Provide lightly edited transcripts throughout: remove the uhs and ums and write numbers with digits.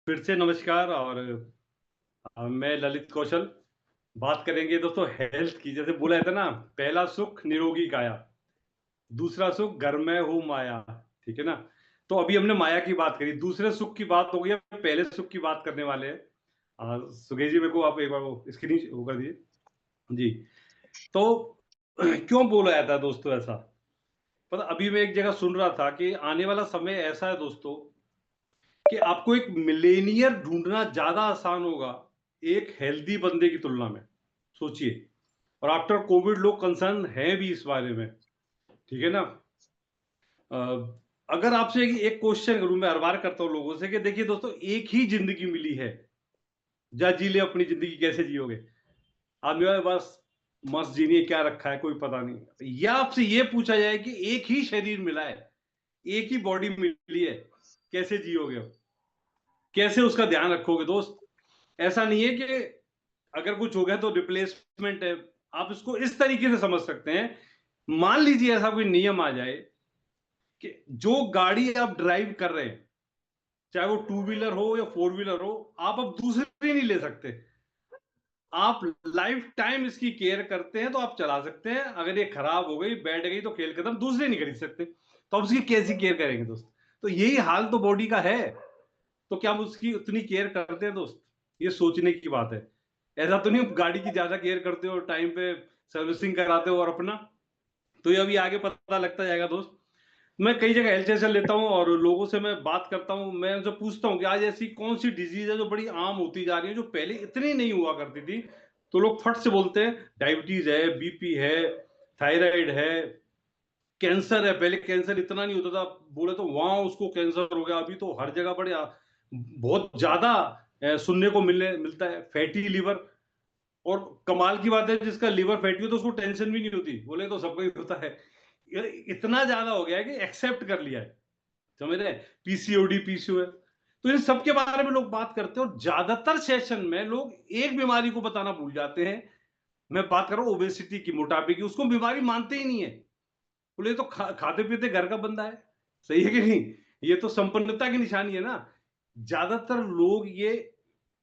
फिर से नमस्कार। और मैं ललित कौशल। बात करेंगे दोस्तों हेल्थ की। जैसे बोला जाता है ना, पहला सुख निरोगी काया, दूसरा सुख घर में हो माया। ठीक है ना। तो अभी हमने माया की बात करी, दूसरे सुख की बात हो गई, अब पहले सुख की बात करने वाले हैं। सुगेश जी, मेरे को आप एक बार वो स्क्रीन वो कर दीजिए जी। तो क्यों बोला जाता है दोस्तों ऐसा? पता, अभी मैं एक जगह सुन रहा था कि आने वाला समय ऐसा है दोस्तों कि आपको एक मिलेनियर ढूंढना ज्यादा आसान होगा एक हेल्दी बंदे की तुलना में। सोचिए। और आफ्टर कोविड लोग कंसर्न हैं भी इस बारे में। ठीक है ना। अ, अगर आपसे एक क्वेश्चन करूं, मैं हर बार करता हूं लोगों से कि देखिए दोस्तों, एक ही जिंदगी मिली है, जा जी ले अपनी जिंदगी, कैसे जियोगे? आप मेरे पास मस्त जीनी है, क्या रखा है कोई पता नहीं। या आपसे ये पूछा जाए कि एक ही शरीर मिला है, एक ही बॉडी मिली है, कैसे जियोगे? कैसे उसका ध्यान रखोगे दोस्त? ऐसा नहीं है कि अगर कुछ हो गया तो रिप्लेसमेंट है। आप इसको इस तरीके से समझ सकते हैं। मान लीजिए ऐसा कोई नियम आ जाए कि जो गाड़ी आप ड्राइव कर रहे हैं, चाहे वो टू व्हीलर हो या फोर व्हीलर हो, आप अब दूसरी नहीं ले सकते। आप लाइफ टाइम इसकी केयर करते हैं तो आप चला सकते हैं। अगर ये खराब हो गई, बैठ गई, तो खेल खत्म, दूसरे नहीं खरीद सकते। तो आप उसकी कैसी केयर करेंगे दोस्त? तो यही हाल तो बॉडी का है। तो क्या हम उसकी उतनी केयर करते हैं दोस्त? ये सोचने की बात है। ऐसा तो नहीं आप गाड़ी की ज्यादा केयर करते हो, टाइम पे सर्विसिंग कराते हो और अपना। तो ये अभी आगे पता लगता जाएगा दोस्त। मैं कई जगह हेल्थ सेशन लेता हूं और लोगों से मैं बात करता हूं। मैं उनसे पूछता हूं कि आज ऐसी कौन सी डिजीज है जो बड़ी आम होती जा रही है, जो पहले इतनी नहीं हुआ करती थी। तो लोग फट से बोलते हैं डायबिटीज है, बीपी है, थायराइड है, कैंसर है। पहले कैंसर इतना नहीं होता था, बोले तो वहां उसको कैंसर हो गया। अभी तो हर जगह बड़े बहुत ज्यादा सुनने को मिलता है फैटी लिवर। और कमाल की बात है, जिसका लिवर फैटी हो तो उसको टेंशन भी नहीं होती, बोले तो सबको ही होता है। ये इतना ज्यादा हो गया है कि एक्सेप्ट कर लिया है। समझ रहे? PCOD, PCOS. तो इन सब के बारे में लोग बात करते हैं और ज्यादातर सेशन में लोग एक बीमारी को बताना भूल जाते हैं। मैं बात कर रहा हूं ओबेसिटी की, मोटापे की। उसको बीमारी मानते ही नहीं है। बोले तो खाते पीते घर का बंदा है। सही है कि नहीं? ये तो संपन्नता की निशानी है ना। ज्यादातर लोग ये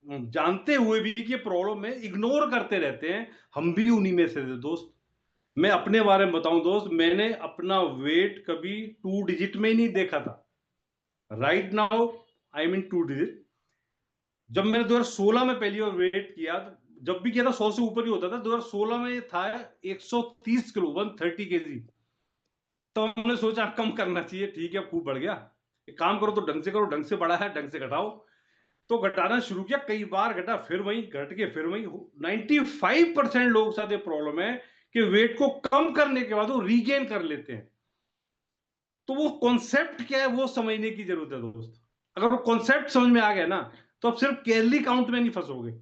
जानते हुए भी कि ये प्रॉब्लम है, इग्नोर करते रहते हैं। हम भी उन्हीं में से थे दोस्त। मैं अपने बारे में बताऊं दोस्त, मैंने अपना वेट कभी टू डिजिट में ही नहीं देखा था। Right now I mean two digit. जब मैंने 2016 में पहली बार वेट किया, जब भी किया था 100 से ऊपर ही होता था। 2016 में था 130 किलो, 130 केजी। तो हमने सोचा कम करना चाहिए। ठीक है, खूब बढ़ गया। एक काम करो तो ढंग से करो, ढंग से बढ़ा है ढंग से घटाओ। तो घटाना शुरू किया, कई बार घटा, फिर वही घट के फिर वही। 95% लोगों के साथ ये प्रॉब्लम है कि वेट को कम करने के बाद वो रीगेन कर लेते हैं। तो वो कॉन्सेप्ट क्या है वो समझने की जरूरत है दोस्त। अगर वो कॉन्सेप्ट समझ में आ गया ना, तो अब सिर्फ कैलोरी काउंट में नहीं फंसोगे।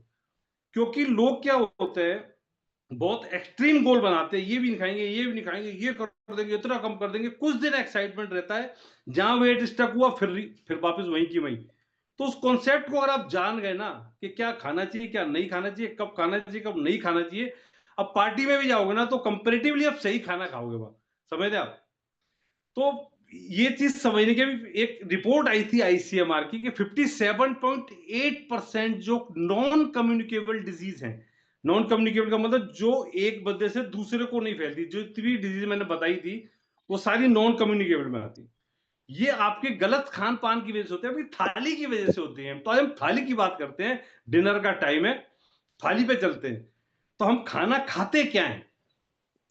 क्योंकि लोग क्या होते हैं, बहुत एक्सट्रीम गोल बनाते हैं। ये भी नहीं खाएंगे, ये भी नहीं खाएंगे, ये कर देंगे, इतना कम कर देंगे। कुछ दिन एक्साइटमेंट रहता है, जहां वेट स्टक हुआ फिर वापस वहीं की वहीं। तो उस कॉन्सेप्ट को अगर आप जान गए ना कि क्या खाना चाहिए, क्या नहीं खाना चाहिए, कब खाना चाहिए, कब नहीं खाना चाहिए। अब पार्टी में भी जाओगे ना तो कंपेरेटिवली आप सही खाना खाओगे वहां। समझ आप? तो ये चीज समझने के भी एक रिपोर्ट आई थी आईसीएमआर की कि 57.8% जो नॉन कम्युनिकेबल डिजीज है। नॉन कम्युनिकेबल का मतलब जो एक बंदे से दूसरे को नहीं फैलती। जो इतनी डिजीज मैंने बताई थी, वो सारी नॉन कम्युनिकेबल में आती। ये आपके गलत खान पान की वजह से होते हैं, अपनी थाली की वजह से होती है। तो आज हम थाली की बात करते हैं। डिनर का टाइम है, थाली पे चलते हैं। तो हम खाना खाते क्या है?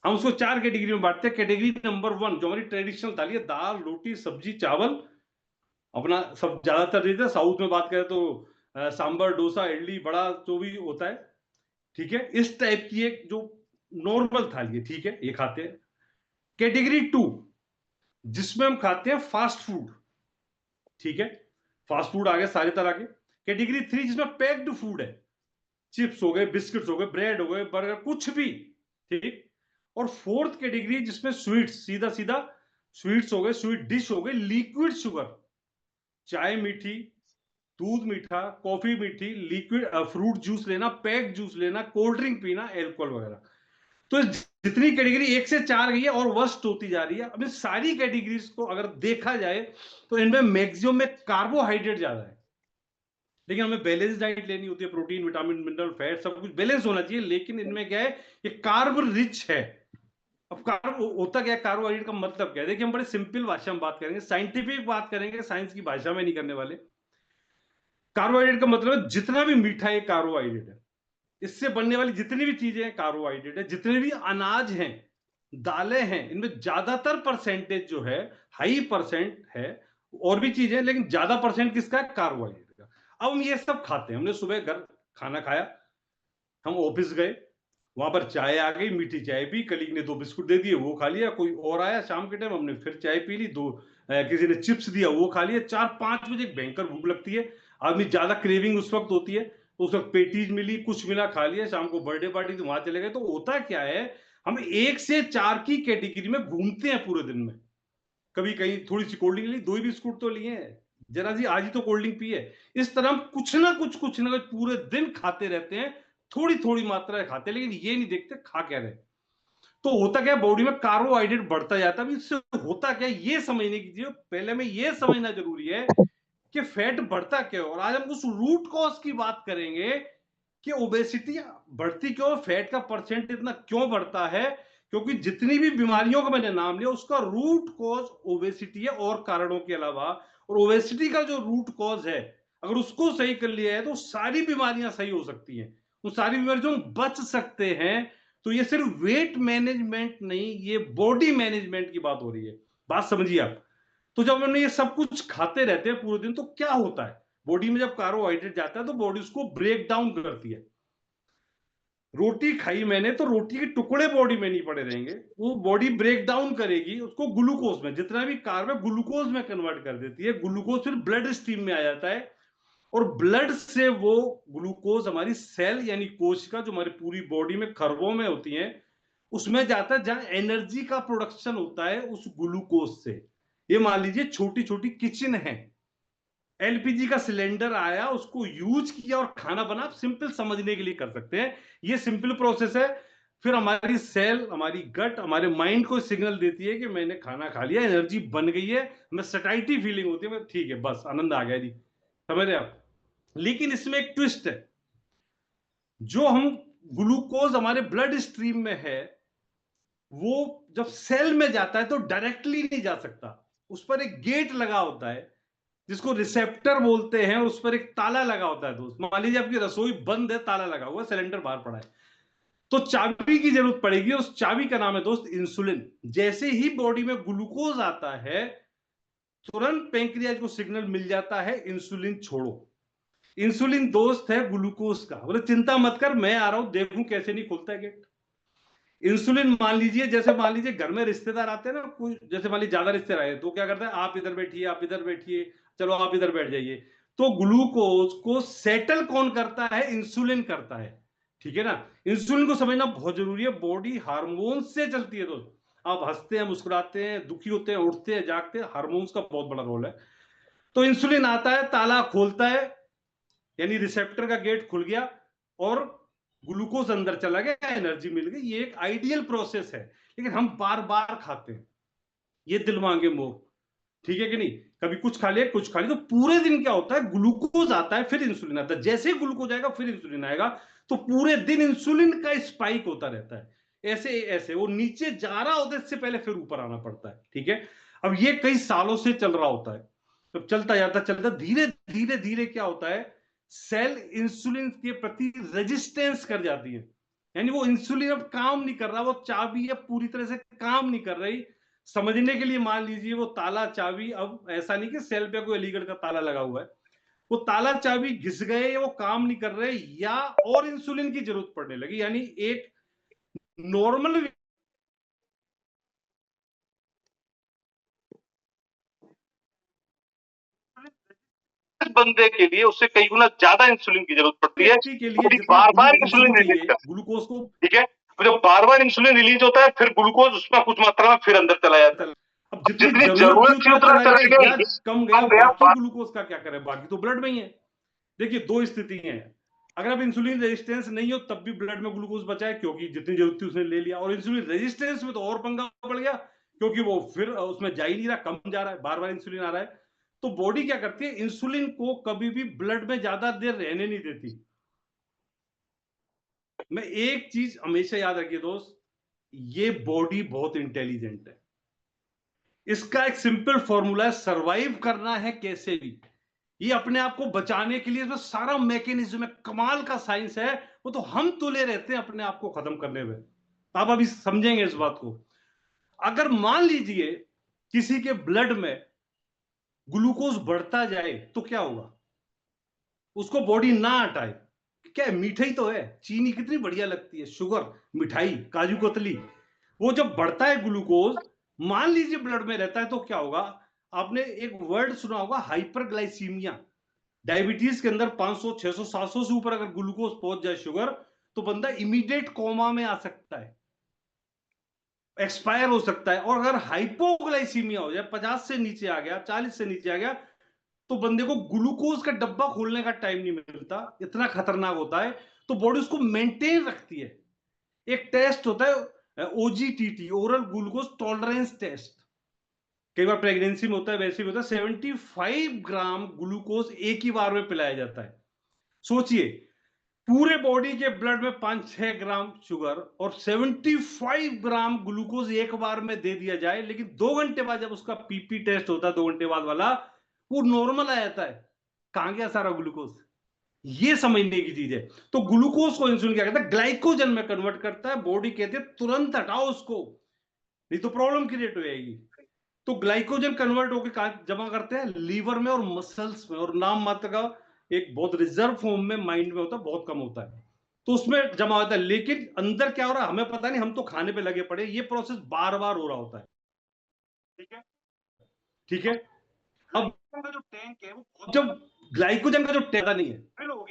हम उसको चार कैटेगरी में बांटते हैं। कैटेगरी नंबर 1 जो हमारी ट्रेडिशनल थाली है, दाल रोटी सब्जी चावल। अपना सब ज्यादातर चीजें साउथ में बात करें तो सांबर डोसा इडली बड़ा जो भी होता है। ठीक है, इस टाइप की एक जो नॉर्मल थाली है, ठीक है, ये खाते हैं। कैटेगरी 2 जिसमें हम खाते हैं फास्ट फूड। ठीक है, फास्ट फूड आ गए सारे तरह के। कैटेगरी 3 जिसमें पैक्ड फूड है, चिप्स हो गए, बिस्किट्स हो गए, ब्रेड हो गए, बर्गर, कुछ भी। ठीक। और फोर्थ कैटेगरी जिसमें स्वीट्स, सीधा सीधा स्वीट्स हो गए, स्वीट डिश हो गई, लिक्विड शुगर, चाय मीठी, दूध मीठा, कॉफी मीठी, लिक्विड फ्रूट जूस लेना, पैक जूस लेना, कोल्ड ड्रिंक पीना, एल्कोहल वगैरह। तो जितनी कैटेगरी एक से चार गई है और वर्स्ट होती जा रही है। अब इन सारी कैटेगरीज को अगर देखा जाए तो इनमें मैक्सिमम में कार्बोहाइड्रेट ज्यादा है। लेकिन हमें बैलेंस डाइट लेनी होती है, प्रोटीन, विटामिन, मिनरल, फैट, सब कुछ बैलेंस होना चाहिए। लेकिन इनमें क्या है, ये कार्ब रिच है। अब कार्ब होता क्या है, कार्बोहाइड्रेट का मतलब क्या है? देखिए, हम बड़े सिंपल भाषा में बात करेंगे, साइंटिफिक बात करेंगे, साइंस की भाषा में नहीं करने वाले। कार्बोहाइड्रेट का मतलब है जितना भी मीठा है कार्बोहाइड्रेट है, इससे बनने वाली जितनी भी चीजें हैं कार्बोहाइड्रेट है, जितने भी अनाज हैं, दालें हैं, इनमें ज्यादातर परसेंटेज जो है, हाई परसेंट है, और भी चीजें, लेकिन ज्यादा परसेंट किसका है? कार्बोहाइड्रेट का। अब हम ये सब खाते हैं, हमने सुबह घर खाना खाया, हम ऑफिस गए, वहां पर चाय आ गई, मीठी चाय पी, कलीग ने 2 बिस्कुट दे दिए, वो खा लिया, कोई और आया शाम के टाइम, हमने फिर चाय पी ली, किसी ने चिप्स दिया, वो खा लिया। 4-5 बजे भयंकर भूख लगती है, आदमी ज्यादा क्रेविंग उस वक्त होती है, तो उस वक्त पेटीज मिली, कुछ मिला, खा लिया, शाम को बर्थडे पार्टी तो वहां चले गए। तो होता क्या है, हम 1 से 4 की कैटेगरी में घूमते हैं पूरे दिन में। कभी कहीं थोड़ी सी कोल्ड ड्रिंक ली, 2 ही बिस्कुट तो लिए हैं, जरा जी आज ही तो कोल्ड ड्रिंक पी है। इस तरह हम कुछ ना कुछ पूरे दिन खाते रहते हैं, थोड़ी थोड़ी मात्रा में खाते हैं, लेकिन ये नहीं देखते खा क्या रहे। तो होता क्या, बॉडी में कार्बोहाइड्रेट बढ़ता जाता है। इससे होता क्या, ये समझने की चीज पहले में ये समझना जरूरी है कि फैट बढ़ता क्यों। और आज हम उस रूट कॉज की बात करेंगे कि ओबेसिटी बढ़ती क्यों, फैट का परसेंट इतना क्यों बढ़ता है। क्योंकि जितनी भी बीमारियों का मैंने नाम लिया, उसका रूट कॉज ओबेसिटी है और कारणों के अलावा। और ओबेसिटी का जो रूट कॉज है, अगर उसको सही कर लिया है तो सारी बीमारियां सही हो सकती हैं, उन सारी बीमारियों से हम बच सकते हैं। तो ये सिर्फ वेट मैनेजमेंट नहीं, ये बॉडी मैनेजमेंट की बात हो रही है। बात समझिए आप। तो जब हमने ये सब कुछ खाते रहते हैं पूरे दिन, तो क्या होता है, बॉडी में जब कार्बोहाइड्रेट जाता है तो बॉडी उसको ब्रेक डाउन करती है। रोटी खाई मैंने तो रोटी के टुकड़े बॉडी में नहीं पड़े रहेंगे, वो बॉडी ब्रेक डाउन करेगी उसको, ग्लूकोज में, जितना भी कार्ब है ग्लूकोज में कन्वर्ट कर देती है। ग्लूकोज फिर ब्लड स्ट्रीम में आ जाता है, और ब्लड से वो ग्लूकोज हमारी सेल यानी कोशिका जो हमारी पूरी बॉडी में खरबों में होती हैं, उसमें जाता है जहां एनर्जी का प्रोडक्शन होता है उस ग्लूकोज से। ये मान लीजिए छोटी छोटी किचन है, एलपीजी का सिलेंडर आया, उसको यूज किया और खाना बना। आप सिंपल समझने के लिए कर सकते हैं, ये सिंपल प्रोसेस है। फिर हमारी सेल, हमारी गट, हमारे माइंड को सिग्नल देती है कि मैंने खाना खा लिया, एनर्जी बन गई है, हमें सटाइटी फीलिंग होती है, ठीक है बस आनंद आ गया जी। समझ रहे आप? लेकिन इसमें एक ट्विस्ट है, जो हम ग्लूकोज हमारे ब्लड स्ट्रीम में है, वो जब सेल में जाता है तो डायरेक्टली नहीं जा सकता, उस पर एक गेट लगा होता है जिसको रिसेप्टर बोलते हैं, उस पर एक ताला लगा होता है। दोस्त, मान लीजिए आपकी रसोई बंद है, ताला लगा हुआ, सिलेंडर बाहर पड़ा है, तो चाबी की जरूरत पड़ेगी। उस चाबी का नाम है दोस्त इंसुलिन। जैसे ही बॉडी में ग्लूकोज आता है, तुरंत पेंक्रियाज को सिग्नल मिल जाता है इंसुलिन छोड़ो। इंसुलिन दोस्त है ग्लूकोज का, बोले चिंता मत कर, मैं आ रहा हूं, देखूं कैसे नहीं खुलता है गेट। इंसुलिन मान लीजिए, जैसे मान लीजिए घर में रिश्तेदार आते हैं ना, कोई जैसे मान लीजिए ज्यादा रिश्तेदार आए तो क्या करता है, आप इधर बैठिए, आप इधर बैठिए, चलो आप इधर बैठ जाइए। तो ग्लूकोज को सेटल कौन करता है? इंसुलिन करता है। ठीक है ना? इंसुलिन को समझना बहुत जरूरी है, बॉडी हार्मोन से चलती है दोस्त। आप हंसते हैं, मुस्कुराते हैं, दुखी होते हैं, उठते हैं, जागते हैं, हार्मोन्स का बहुत बड़ा रोल है। तो इंसुलिन आता है, ताला खोलता है, यानी रिसेप्टर का गेट खुल गया और ग्लूकोज अंदर चला गया, एनर्जी मिल गई। ये एक आइडियल प्रोसेस है, लेकिन हम बार बार खाते हैं, ये दिल मांगे मोह। ठीक है कि नहीं? कभी कुछ खा लिया, कुछ खा लिया, तो पूरे दिन क्या होता है, ग्लूकोज आता है, फिर इंसुलिन आता है, जैसे ही ग्लूकोज आएगा फिर इंसुलिन आएगा, तो पूरे दिन इंसुलिन का स्पाइक होता रहता है। ऐसे ऐसे वो नीचे जा रहा होता है, इससे पहले फिर ऊपर आना पड़ता है। ठीक है? अब ये कई सालों से चल रहा होता है, तो चलता जाता चलता धीरे धीरे धीरे क्या होता है, सेल इंसुलिन के प्रति रेजिस्टेंस कर जाती है, यानी वो इंसुलिन अब काम नहीं कर रहा, वो चाबी अब पूरी तरह से काम नहीं कर रही। समझने के लिए मान लीजिए, वो ताला चाबी, अब ऐसा नहीं कि सेल पे कोई अलीगढ़ का ताला लगा हुआ है, वो ताला चाबी घिस गए, वो काम नहीं कर रहे, या और इंसुलिन की जरूरत पड़ने लगी। यानी एक नॉर्मल बंदे के लिए उससे कई गुना ज्यादा इंसुलिन की जरूरत पड़ती है, के लिए बार बार इंसुलिन रिलीज कर ग्लूकोज को। ठीक है? जब बार बार इंसुलिन रिलीज होता है, फिर ग्लूकोज उसमें कुछ मात्रा में फिर अंदर चला जाता है। अब जितनी जरूरत थी उतना चला गया, कम गया, बाकी ग्लूकोज का क्या करें, बाकी तो ब्लड में ही है। देखिए, दो स्थिति है, अगर अब इंसुलिन रेजिस्टेंस नहीं हो तब भी ब्लड में ग्लूकोज बचा है, क्योंकि जितनी जरूरत थी उसने ले लिया, और इंसुलिन रेजिस्टेंस में तो और पंगा पड़ गया, क्योंकि वो फिर उसमें जा ही नहीं रहा, कम जा रहा है, बार बार इंसुलिन आ रहा है। तो बॉडी क्या करती है, इंसुलिन को कभी भी ब्लड में ज्यादा देर रहने नहीं देती। मैं एक चीज हमेशा याद रखिए दोस्त, ये बॉडी बहुत इंटेलिजेंट है। इसका एक सिंपल फॉर्मूला है, सरवाइव करना है कैसे भी, ये अपने आप को बचाने के लिए इसमें सारा मैकेनिज्म है, कमाल का साइंस है। वो तो हम तुले रहते हैं अपने आप को खत्म करने में। आप अभी समझेंगे इस बात को। अगर मान लीजिए किसी के ब्लड में ग्लूकोज बढ़ता जाए तो क्या होगा, उसको बॉडी ना हटाए, क्या है, मीठा तो है, चीनी कितनी बढ़िया लगती है, शुगर, मिठाई, काजू कतली, वो जब बढ़ता है ग्लूकोज, मान लीजिए ब्लड में रहता है तो क्या होगा। आपने एक वर्ड सुना होगा, हाइपरग्लाइसीमिया। डायबिटीज के अंदर 500 600 700 से ऊपर अगर ग्लूकोज पहुंच जाए, शुगर, तो बंदा इमीडिएट कोमा में आ सकता है, एक्सपायर हो सकता है। और अगर हाइपोग्लाइसीमिया हो जाए, 50 से नीचे आ गया, 40 से नीचे आ गया, तो बंदे को ग्लूकोज का डब्बा खोलने का टाइम नहीं मिलता, इतना खतरनाक होता है। तो बॉडी उसको मेंटेन रखती है। एक टेस्ट होता है OGTT, oral glucose tolerance test, कई बार प्रेगनेंसी में होता है, वैसे भी होता है। 75 ग्राम ग्लूकोज एक ही बार में पिलाया जाता है। सोचिए, पूरे बॉडी के ब्लड में 5-6 ग्राम शुगर और 75 ग्राम ग्लूकोज एक बार में दे दिया जाए, लेकिन 2 घंटे बाद जब उसका पीपी टेस्ट होता है, 2 घंटे बाद वाला, वो नॉर्मल आ जाता है। कहां गया सारा ग्लूकोज, ये समझने की चीज है। तो ग्लूकोज को इंसुलिन क्या करता है, ग्लाइकोजन में कन्वर्ट करता है। बॉडी कहती है तुरंत हटाओ उसको, नहीं तो प्रॉब्लम क्रिएट हो जाएगी। तो ग्लाइकोजन कन्वर्ट होकर कहां जमा करते हैं, लीवर में और मसल्स में, और नाम मात्र का एक बहुत रिजर्व फॉर्म में माइंड में होता है, बहुत कम होता है, तो उसमें जमा होता है। लेकिन अंदर क्या हो रहा है हमें पता नहीं, हम तो खाने पे लगे पड़े। ये प्रोसेस बार बार हो रहा होता है। ठीक है, ठीक है। अब जो टैंक है वो, जब ग्लाइकोजन का जो टैंक नहीं है,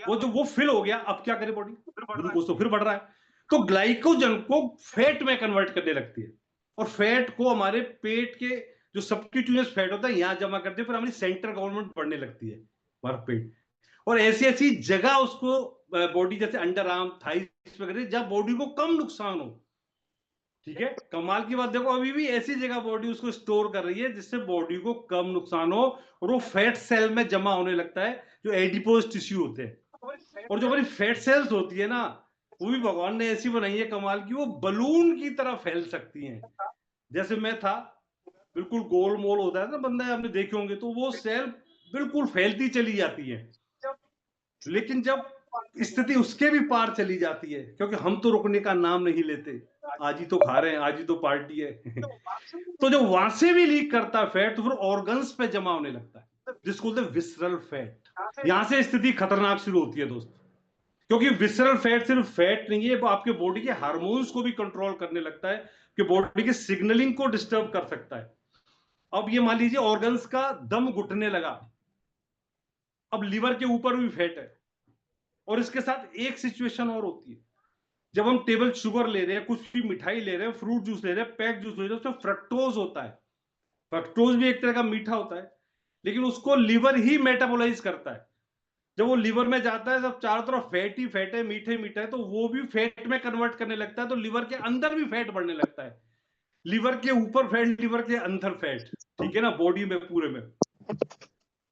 वो जो वो फिल हो गया, अब क्या करे बॉडी, ग्लूकोज तो फिर बढ़ रहा है, तो ग्लाइकोजन को फैट में कन्वर्ट करने लगती है। और फैट को हमारे पेट के जो सबक्यूटेनियस फैट होता है यहां जमा करते हैं, फिर हमारी सेंट्रल गवर्नमेंट बढ़ने लगती है, हमारा पेट। और ऐसी ऐसी जगह उसको बॉडी, जैसे अंडर आर्म, थाइस वगैरह, जब बॉडी को कम नुकसान हो। ठीक है, कमाल की बात देखो, अभी भी ऐसी जगह बॉडी उसको स्टोर कर रही है जिससे बॉडी को कम नुकसान हो, और वो फैट सेल में जमा होने लगता है, जो एडिपोज टिश्यू होते हैं। और जो हमारी फैट सेल्स होती है ना, वो भी भगवान ने ऐसी बनाई है कमाल की, वो बलून की तरह फैल सकती हैं। जैसे मैं था, बिल्कुल गोल मोल होता है ना बंदा, आपने देखे होंगे, तो वो सेल बिल्कुल फैलती चली जाती है। लेकिन जब स्थिति उसके भी पार चली जाती है, क्योंकि हम तो रुकने का नाम नहीं लेते, आज ही तो खा रहे हैं, आज ही तो पार्टी है तो जब वहां से भी लीक करता है फैट, तो फिर ऑर्गन्स पे जमा होने लगता है, जिसको बोलते हैं विसरल फैट। यहां से स्थिति खतरनाक शुरू होती है दोस्त, क्योंकि विसरल फैट सिर्फ फैट नहीं है, वो आपके बॉडी के हार्मोन्स को भी कंट्रोल करने लगता है, कि बॉडी के सिग्नलिंग को डिस्टर्ब कर सकता है। अब ये मान लीजिए ऑर्गन्स का दम घुटने लगा, अब लीवर के ऊपर भी फैट है। और इसके साथ एक सिचुएशन और होती है, जब हम टेबल शुगर ले रहे हैं, कुछ भी मिठाई ले रहे हैं, फ्रूट जूस ले रहे हैं, पैक जूस ले रहे हैं, उसमें फ्रक्टोज होता है। फ्रक्टोज भी एक तरह का मीठा होता है, लेकिन उसको लीवर ही मेटाबोलाइज करता है। जब वो लीवर में जाता है, जब चारों तरफ फैट ही फैट है, मीठे मीठा है, तो वो भी फैट में कन्वर्ट करने लगता है, तो लीवर के अंदर भी फैट बढ़ने लगता है। लीवर के ऊपर फैट, लीवर के अंदर फैट, ठीक है ना, बॉडी में पूरे में।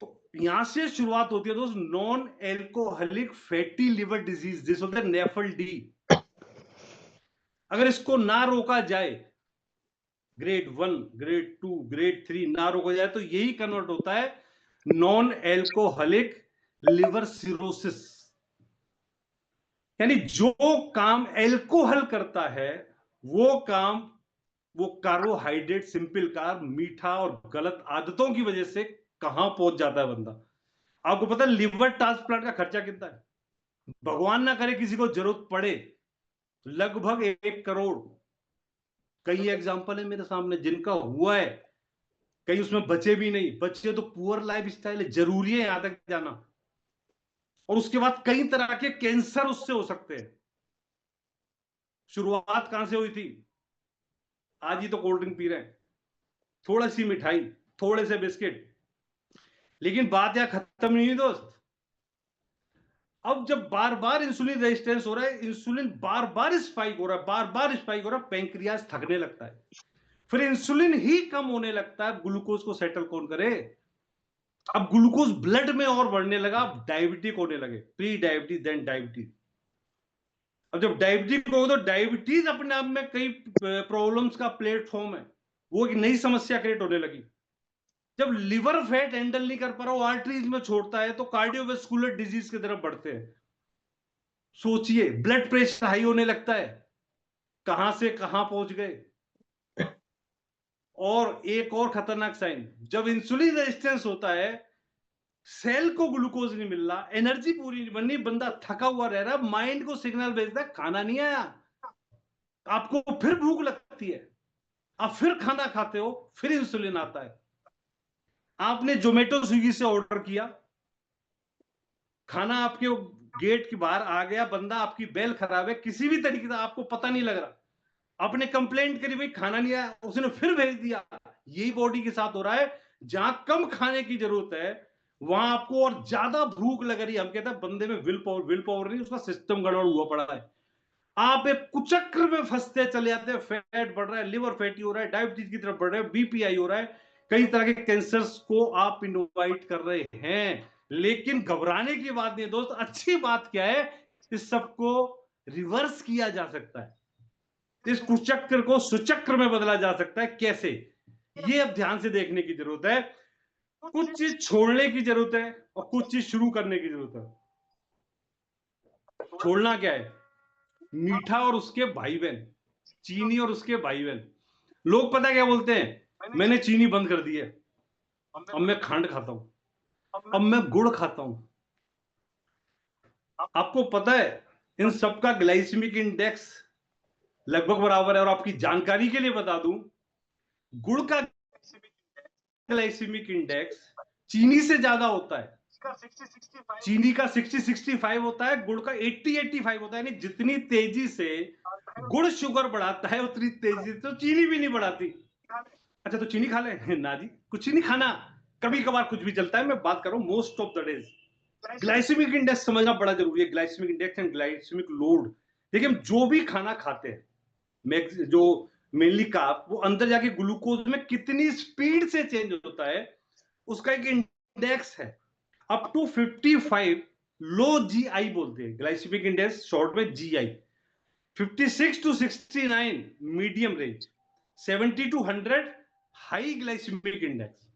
तो यहां से शुरुआत होती है दोस्त, non alcoholic fatty liver disease, जिस होता है नेफल डी। अगर इसको ना रोका जाए, ग्रेड 1, ग्रेड 2, ग्रेड 3 ना रोका जाए, तो यही कन्वर्ट होता है नॉन एल्कोहलिक लिवर सिरोसिस। यानी जो काम एल्कोहल करता है, वो काम, वो कार्बोहाइड्रेट, सिंपल कार्ब, मीठा और गलत आदतों की वजह से कहां पहुंच जाता है बंदा। आपको पता है लिवर ट्रांसप्लांट का खर्चा कितना है, भगवान ना करे किसी को जरूरत पड़े, लगभग 1 करोड़। कई एग्जांपल है मेरे सामने जिनका हुआ है, कई उसमें बचे भी नहीं, बचे तो पुअर लाइफ स्टाइल है, जरूरी है यहां तक जाना। और उसके बाद कई तरह के कैंसर उससे हो सकते हैं। शुरुआत कहां से हुई थी, आज ही तो कोल्ड ड्रिंक पी रहे हैं, थोड़ा सी मिठाई, थोड़े से बिस्किट, लेकिन बात यहां खत्म नहीं हुई दोस्त। अब जब बार बार इंसुलिन रेजिस्टेंस हो रहा है, इंसुलिन बार बार स्पाइक हो रहा है, बार बार स्पाइक हो रहा है, पेंक्रियाज थकने लगता है, फिर इंसुलिन ही कम होने लगता है, ग्लूकोज को सेटल कौन करे। अब ग्लूकोज ब्लड में और बढ़ने लगा, अब डायबिटिक होने लगे, प्री डायबिटीज देन डायबिटीज। अब जब डायबिटिक हो तो डायबिटीज अपने आप में कई प्रॉब्लम्स का प्लेटफॉर्म है, वो एक नई समस्या क्रिएट होने लगी। जब लिवर फैट हैंडल नहीं कर पा रहा, वो आर्टरीज में छोड़ता है, तो कार्डियोवेस्कुलर डिजीज की तरफ बढ़ते हैं। सोचिए, ब्लड प्रेशर हाई होने लगता है, कहां से कहां पहुंच गए। और एक और खतरनाक साइन, जब इंसुलिन रेजिस्टेंस होता है, सेल को ग्लूकोज नहीं मिल रहा, एनर्जी पूरी नहीं बननी, बंदा थका हुआ रह रहा है, माइंड को सिग्नल भेजता है खाना नहीं आया, आपको फिर भूख लगती है, आप फिर खाना खाते हो, फिर इंसुलिन आता है। आपने जोमेटो स्विगी से ऑर्डर किया, खाना आपके गेट के बाहर आ गया, बंदा आपकी बेल खराब है, किसी भी तरीके से आपको पता नहीं लग रहा, आपने कंप्लेंट करी भाई खाना नहीं आया, उसने फिर भेज दिया। यही बॉडी के साथ हो रहा है, जहां कम खाने की जरूरत है वहां आपको और ज्यादा भूख लग रही है। हम कहते हैं बंदे में विल पावर नहीं, उसका सिस्टम गड़बड़ हुआ पड़ा है। आप एक कुचक्र में फंसते चले जाते हैं, फैट बढ़ रहा है, लिवर फैटी हो रहा है, डायबिटीज की तरफ बढ़ रहा है, बीपीआई हो रहा है, कई तरह के कैंसर्स को आप इनवाइट कर रहे हैं। लेकिन घबराने की बात नहीं है दोस्त, अच्छी बात क्या है, इस सबको रिवर्स किया जा सकता है, इस कुचक्र को सुचक्र में बदला जा सकता है। कैसे, ये अब ध्यान से देखने की जरूरत है। कुछ चीज छोड़ने की जरूरत है और कुछ चीज शुरू करने की जरूरत है। छोड़ना क्या है, मीठा और उसके भाई बहन, चीनी और उसके भाई बहन। लोग पता क्या बोलते हैं, मैंने चीनी बंद कर दी है, अब मैं खंड खाता हूं, अब मैं गुड़ खाता हूं। आपको पता है इन सबका ग्लाइसेमिक इंडेक्स लगभग बराबर है। और आपकी जानकारी के लिए बता दूं, गुड़ का ग्लाइसेमिक इंडेक्स चीनी से ज्यादा होता है। चीनी का 60-65 होता है, गुड़ का 80-85 होता है। यानी जितनी तेजी से गुड़ शुगर बढ़ाता है, उतनी तेजी से तो चीनी भी नहीं बढ़ाती। अच्छा, तो चीनी खा ले ना जी, कुछ नहीं खाना, कभी कभार कुछ भी चलता है। मैं बात कर रहा हूं most of the days. Glycaemic index समझना बड़ा जरूरी है, glycaemic index and glycaemic load. देखिए, हम जो भी खाना खाते हैं, जो मेनली कार्ब, वो अंदर जाके ग्लूकोज में कितनी स्पीड से चेंज होता है, उसका एक इंडेक्स है। अप टू 55 लो जीआई बोलते हैं, ग्लाइसेमिक इंडेक्स शॉर्ट में GI. 56 to 69 medium range, 70 to 100 high glycaemic index.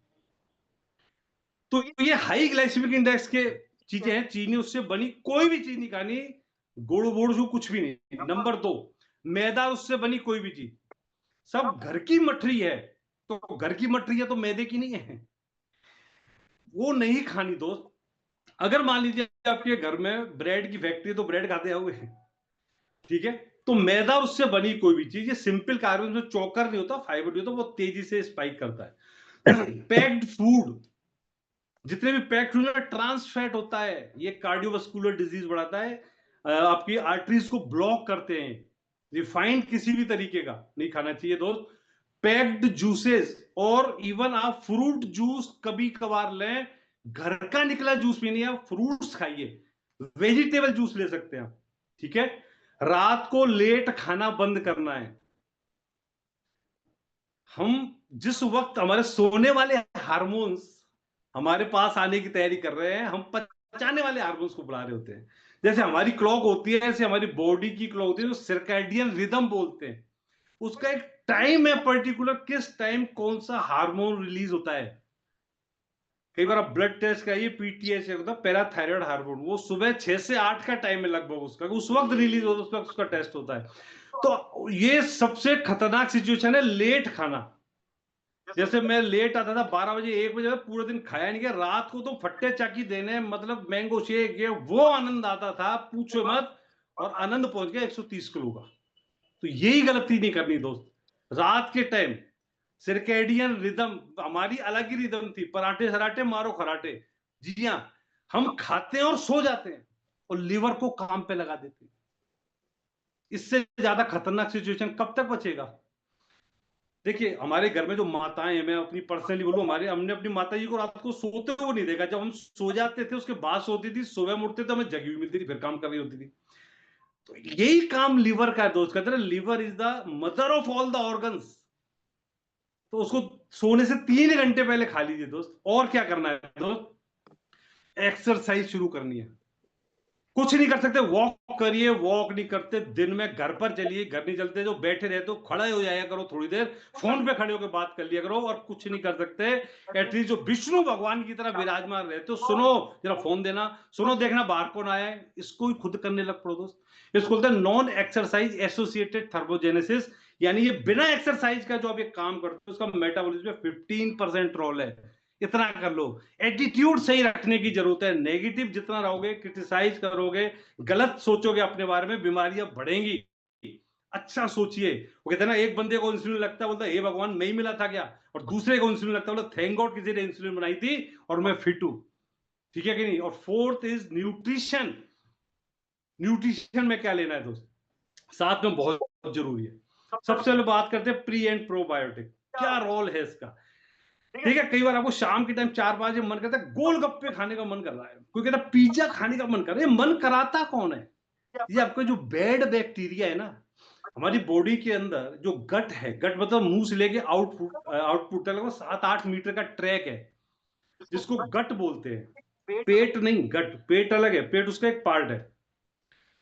तो ये हाई ग्लाइसेमिक इंडेक्स के चीजें हैं, चीनी उससे बनी कोई भी चीज नहीं खानी, गुड़ वुड़ जो कुछ भी नहीं। नंबर 2, मैदा उससे बनी कोई भी चीज, सब घर की मठरी है। तो घर की मठरी है तो मैदे की नहीं है, वो नहीं खानी दोस्त। अगर मान लीजिए आपके घर में ब्रेड की फैक्ट्री, तो ब्रेड खाते हुए, ठीक है, तो मैदा उससे बनी कोई भी चीज, ये सिंपल कार्बन जो चौकर नहीं होता, फाइबर नहीं होता, वो तेजी से स्पाइक करता है। पैक्ड फूड, जितने भी पैक्ड फूड में ट्रांस फैट होता है, ये कार्डियोवास्कुलर डिजीज बढ़ाता है, आपकी आर्टरीज को ब्लॉक करते हैं। रिफाइंड किसी भी तरीके का नहीं खाना चाहिए दोस्त। पैक्ड जूसेस, और इवन आप फ्रूट जूस कभी कभार लें, घर का निकला जूस पीनी है, फ्रूट्स खाइए, वेजिटेबल जूस ले सकते हैं आप, ठीक है। रात को लेट खाना बंद करना है। हम जिस वक्त हमारे सोने वाले हार्मोन्स हमारे पास आने की तैयारी कर रहे हैं, हम पचाने वाले हार्मोन्स को बढ़ा रहे होते हैं। जैसे हमारी क्लॉक होती है, ऐसे हमारी बॉडी की क्लॉक होती है, जो सर्कैडियन रिदम बोलते हैं। उसका एक टाइम है पर्टिकुलर, किस टाइम कौन सा हार्मोन रिलीज होता है। कई बार आप ब्लड टेस्ट कराइए, पीटीएस होता है, पैराथायराइड हार्मोन, वो सुबह 6 से 8 का टाइम है लगभग उसका, उस वक्त रिलीज होता है, उस वक्त उसका टेस्ट होता है। तो ये सबसे खतरनाक सिचुएशन है, लेट खाना। जैसे मैं लेट आता था 12 बजे 1 बजे, पूरे दिन खाया नहीं गया, रात को तो फट्टे चाकी देने, मतलब मैंगो शेक, ये वो आनंद आता था, पूछो मत। और आनंद पहुंच गया 130 किलो का। तो यही गलती नहीं करनी दोस्त। रात के टाइम सिरकेडियन रिदम, हमारी अलग ही रिदम थी, पराठे सराठे मारो खराटे। जी हाँ, हम खाते हैं और सो जाते हैं, और लिवर को काम पे लगा देते हैं। इससे ज्यादा खतरनाक सिचुएशन कब तक बचेगा। देखिए, हमारे घर में जो माताएं हैं, मैं अपनी पर्सनली बोलूं, हमने अपनी माता जी को रात को सोते हुए नहीं देखा। जब हम सो जाते थे उसके बाद सोती थी, सुबह उठते थे हमें जगी हुई मिलती थी, फिर काम कर रही होती थी। तो यही काम लिवर का है दोस्त, कहते हैं liver is the mother of all the organs. तो उसको सोने से 3 घंटे पहले खा लीजिए दोस्त। और क्या करना है दोस्त, एक्सरसाइज शुरू करनी है। कुछ नहीं कर सकते, वॉक करिए, वॉक नहीं करते दिन में घर पर चलिए, घर नहीं चलते जो बैठे रहते हो खड़े हो जाया करो, थोड़ी देर फोन पे खड़े होकर बात कर लिया करो। और कुछ नहीं कर सकते, एटलीस्ट जो विष्णु भगवान की तरह विराजमान रहते हो, सुनो जरा, फोन देना, सुनो, देखना बाहर कौन आया है, इसको ही खुद करने लग पड़ो दोस्त। इसको बोलते हैं नॉन एक्सरसाइज एसोसिएटेड थर्मोजेनेसिस, यानी ये बिना एक्सरसाइज का जो आप एक काम करते हो उसका मेटाबॉलिज्म में 15% रोल है। इतना कर लो। एटीट्यूड सही रखने की जरूरत है, नेगेटिव जितना रहोगे, क्रिटिसाइज करोगे, गलत सोचोगे अपने बारे में, बीमारियां बढ़ेंगी। अच्छा सोचिए। वो कहते हैं ना, एक बंदे को इंसुलिन लगता है, बोलता है हे भगवान मैं ही मिला था क्या, और दूसरे को इंसुलिन लगता है, बोलता थैंक गॉड किसी ने इंसुलिन बनाई थी और मैं फिट हूं। ठीक है कि नहीं। और फोर्थ इज न्यूट्रिशन। न्यूट्रिशन में क्या लेना है दोस्त, साथ में बहुत जरूरी है। सबसे पहले बात करते हैं प्री एंड प्रोबायोटिक, क्या रोल है इसका। ठीक है, कई बार आपको शाम के टाइम 4-5 बजे मन करता है गोलगप्पे खाने का मन कर रहा है, कोई कहता है पिज्जा खाने का मन कर रहा है। मन कराता कौन है, ये आपका जो बैड बैक्टीरिया है ना, हमारी बॉडी के अंदर जो गट है, गट मतलब मुंह से लेके आउटपुट आउटपुट तक लगभग 7-8 मीटर का ट्रैक है, जिसको गट बोलते हैं। पेट नहीं, गट, पेट अलग है, पेट उसका एक पार्ट है।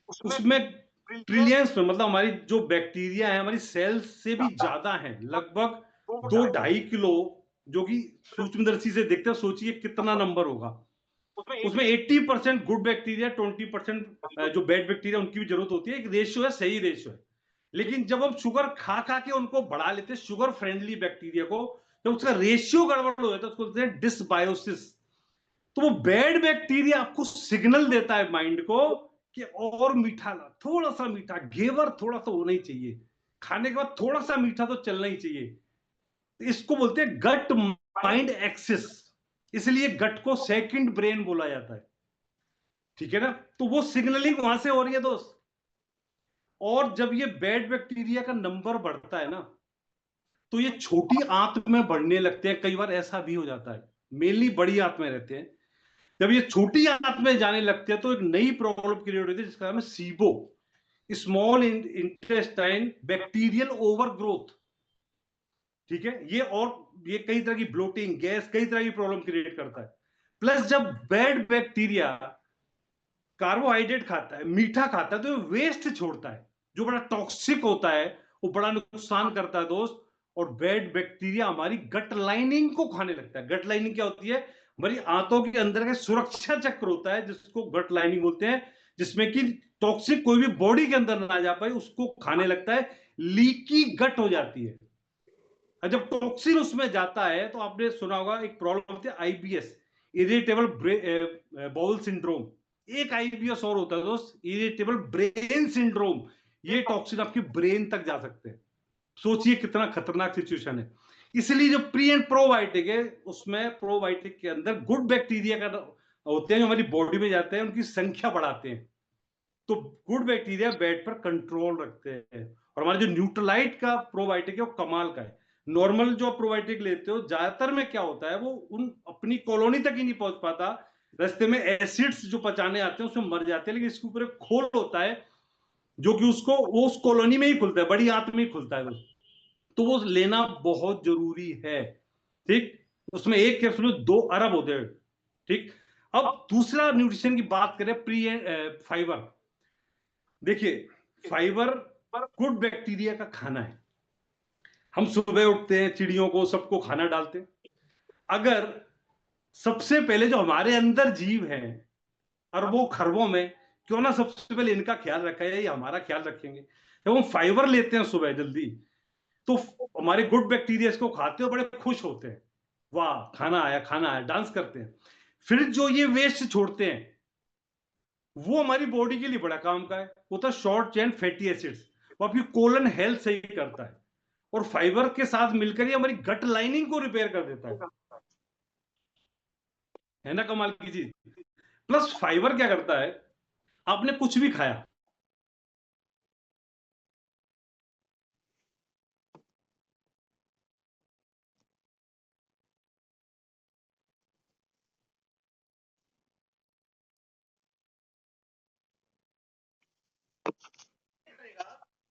उसमें ट्रिलियंस में, मतलब हमारी जो बैक्टीरिया है हमारी सेल्स से भी ज्यादा है, लगभग 2-2.5 किलो, जो कि सूक्ष्मदर्शी से देखते हैं, सोचिए कितना नंबर होगा। उसमें 80% गुड बैक्टीरिया, 20% जो बैड बैक्टीरिया, उनकी भी जरूरत होती है। एक रेशियो है, सही रेशियो है। लेकिन जब हम शुगर खा खा के उनको बढ़ा लेते हैं, शुगर फ्रेंडली बैक्टीरिया को, जब उसका रेशियो गड़बड़ हो जाता है, उसको बोलते हैं डिसबायोसिस। तो वो बैड बैक्टीरिया आपको सिग्नल देता है माइंड को कि और मीठा ला, थोड़ा सा मीठा, घेवर थोड़ा सा होना ही चाहिए, खाने के बाद थोड़ा सा मीठा तो चलना ही चाहिए। इसको बोलते हैं गट माइंड एक्सिस, इसलिए गट को सेकंड ब्रेन बोला जाता है। ठीक है ना, तो वो सिग्नलिंग वहां से हो रही है दोस्त। और जब ये बैड बैक्टीरिया का नंबर बढ़ता है ना, तो ये छोटी आंत में बढ़ने लगते हैं। कई बार ऐसा भी हो जाता है, मेनली बड़ी आंत में रहते हैं। जब ये छोटी आंत में जाने लगते हैं तो एक नई प्रॉब्लम क्रिएट होती है, जिसका नाम है SIBO, small intestine bacterial overgrowth. ठीक है, ये कई तरह की ब्लोटिंग, गैस, कई तरह की प्रॉब्लम क्रिएट करता है। प्लस जब बैड बैक्टीरिया कार्बोहाइड्रेट खाता है, मीठा खाता है, तो वेस्ट छोड़ता है जो बड़ा टॉक्सिक होता है, वो बड़ा नुकसान करता है दोस्त। और बैड बैक्टीरिया हमारी गट लाइनिंग को खाने लगता है। गट लाइनिंग क्या होती है, हमारी आंतों के अंदर का सुरक्षा चक्र होता है, जिसको गट लाइनिंग बोलते हैं, जिसमें कि टॉक्सिक कोई भी बॉडी के अंदर ना जा पाए, उसको खाने लगता है। लीकी गट हो जाती है। और जब टॉक्सिन उसमें जाता है तो आपने सुना होगा एक प्रॉब्लम होती है आईबीएस, इरिटेबल बाउल सिंड्रोम। एक आईबीएस और होता है दोस्त, इरिटेबल ब्रेन सिंड्रोम। ये टॉक्सिन आपकी ब्रेन तक जा सकते हैं। सोचिए कितना खतरनाक सिचुएशन है। इसलिए जो प्री एंड प्रोबायोटिक है, उसमें प्रोबायोटिक के अंदर गुड बैक्टीरिया का होते हैं, जो हमारी बॉडी में जाते हैं, उनकी संख्या बढ़ाते हैं। तो गुड बैक्टीरिया बैड पर कंट्रोल रखते हैं। और हमारा जो न्यूट्रलाइट का प्रोबायोटिक है वो कमाल का है। नॉर्मल जो प्रोबायोटिक लेते हो, ज्यादातर में क्या होता है, वो उन अपनी कॉलोनी तक ही नहीं पहुंच पाता, रास्ते में एसिड्स जो पचाने आते हैं उसमें मर जाते हैं। लेकिन इसके ऊपर एक खोल होता है, जो कि उसको, वो उस कॉलोनी में ही खुलता है, बड़ी आंत में ही खुलता है वो। तो वो लेना बहुत जरूरी है। ठीक, उसमें एक कैप्सूल में 2 अरब होते हैं। ठीक, अब दूसरा न्यूट्रिशन की बात करें, प्री फाइबर। देखिए, फाइबर गुड बैक्टीरिया का खाना है। हम सुबह उठते हैं, चिड़ियों को सबको खाना डालते हैं। अगर सबसे पहले जो हमारे अंदर जीव हैं, अरबों खरबों में, क्यों ना सबसे पहले इनका ख्याल रखा जाए, ये हमारा ख्याल रखेंगे। जब हम फाइबर लेते हैं सुबह जल्दी, तो हमारे गुड बैक्टीरिया इसको खाते हैं और बड़े खुश होते हैं, वाह खाना आया, खाना आया, डांस करते हैं। फिर जो ये वेस्ट छोड़ते हैं, वो हमारी बॉडी के लिए बड़ा काम का है। वो तो शॉर्ट चेन फैटी एसिड्स, वो आपकी कोलन हेल्थ सही करता है। और फाइबर के साथ मिलकर ये हमारी गट लाइनिंग को रिपेयर कर देता है ना, कमाल की चीज। प्लस फाइबर क्या करता है, आपने कुछ भी खाया,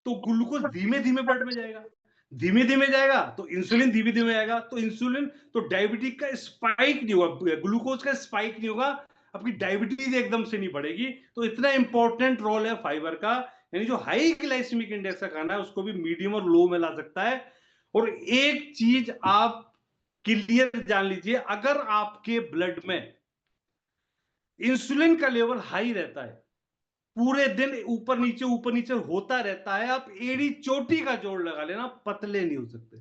तो ग्लूकोज धीमे धीमे ब्लड में जाएगा। धीमे धीमे जाएगा तो इंसुलिन धीमे धीमे आएगा, तो इंसुलिन तो डायबिटीज का स्पाइक नहीं होगा, ग्लूकोज का स्पाइक नहीं होगा, आपकी डायबिटीज एकदम से नहीं बढ़ेगी। तो इतना इंपॉर्टेंट रोल है फाइबर का, यानी जो हाई ग्लाइसेमिक इंडेक्स का खाना है उसको भी मीडियम और लो में ला सकता है। और एक चीज आप क्लियर जान लीजिए, अगर आपके ब्लड में इंसुलिन का लेवल हाई रहता है, पूरे दिन ऊपर नीचे होता रहता है, आप एड़ी चोटी का जोड़ लगा लेना, पतले नहीं हो सकते।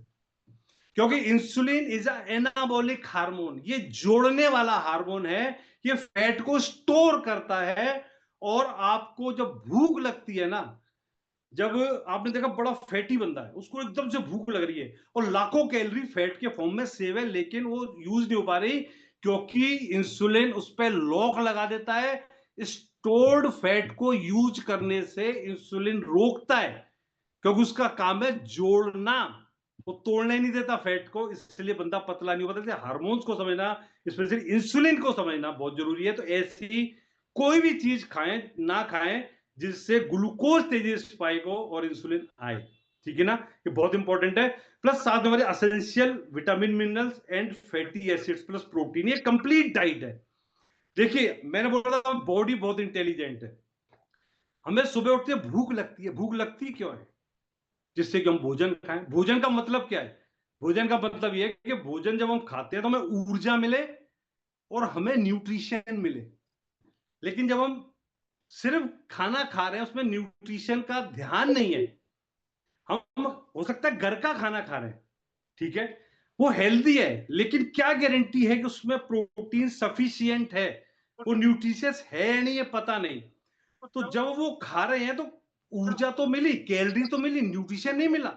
क्योंकि इंसुलिन इज एनाबॉलिक हार्मोन, ये जोड़ने वाला हार्मोन है, ये फैट को स्टोर करता है। और आपको जब भूख लगती है ना, जब आपने देखा बड़ा फैटी बंदा है, उसको एकदम से भूख लग रही है और लाखों कैलोरी फैट के फॉर्म में सेव है, लेकिन वो यूज नहीं हो पा रही, क्योंकि इंसुलिन उस पर लॉक लगा देता है। स्टोर्ड फैट को यूज करने से इंसुलिन रोकता है, क्योंकि उसका काम है जोड़ना, वो तोड़ने नहीं देता फैट को, इसलिए बंदा पतला नहीं होता। हार्मोन्स को समझना, स्पेशली इंसुलिन को समझना बहुत जरूरी है। तो ऐसी कोई भी चीज खाएं ना खाएं जिससे ग्लूकोज तेजी से स्पाइक हो और इंसुलिन आए, ठीक है ना, ये बहुत इंपॉर्टेंट है। प्लस साथ में हमारे essential vitamin minerals and fatty acids plus protein, ये कंप्लीट डाइट है। देखिए मैंने बोला था बॉडी बहुत इंटेलिजेंट है, हमें सुबह उठते भूख लगती है, भूख लगती क्यों है? जिससे कि हम भोजन खाएं। भोजन का मतलब क्या है? भोजन का मतलब यह है कि भोजन जब हम खाते हैं तो हमें ऊर्जा मिले और हमें न्यूट्रिशन मिले। लेकिन जब हम सिर्फ खाना खा रहे हैं, उसमें न्यूट्रिशन का ध्यान नहीं है, हम हो सकता है घर का खाना खा रहे हैं, ठीक है, वो हेल्दी है, लेकिन क्या गारंटी है कि उसमें प्रोटीन सफिशिएंट है, वो न्यूट्रिशियस है या नहीं, है पता नहीं। तो जब वो खा रहे हैं तो ऊर्जा तो मिली, कैलोरी तो मिली, न्यूट्रिशन नहीं मिला।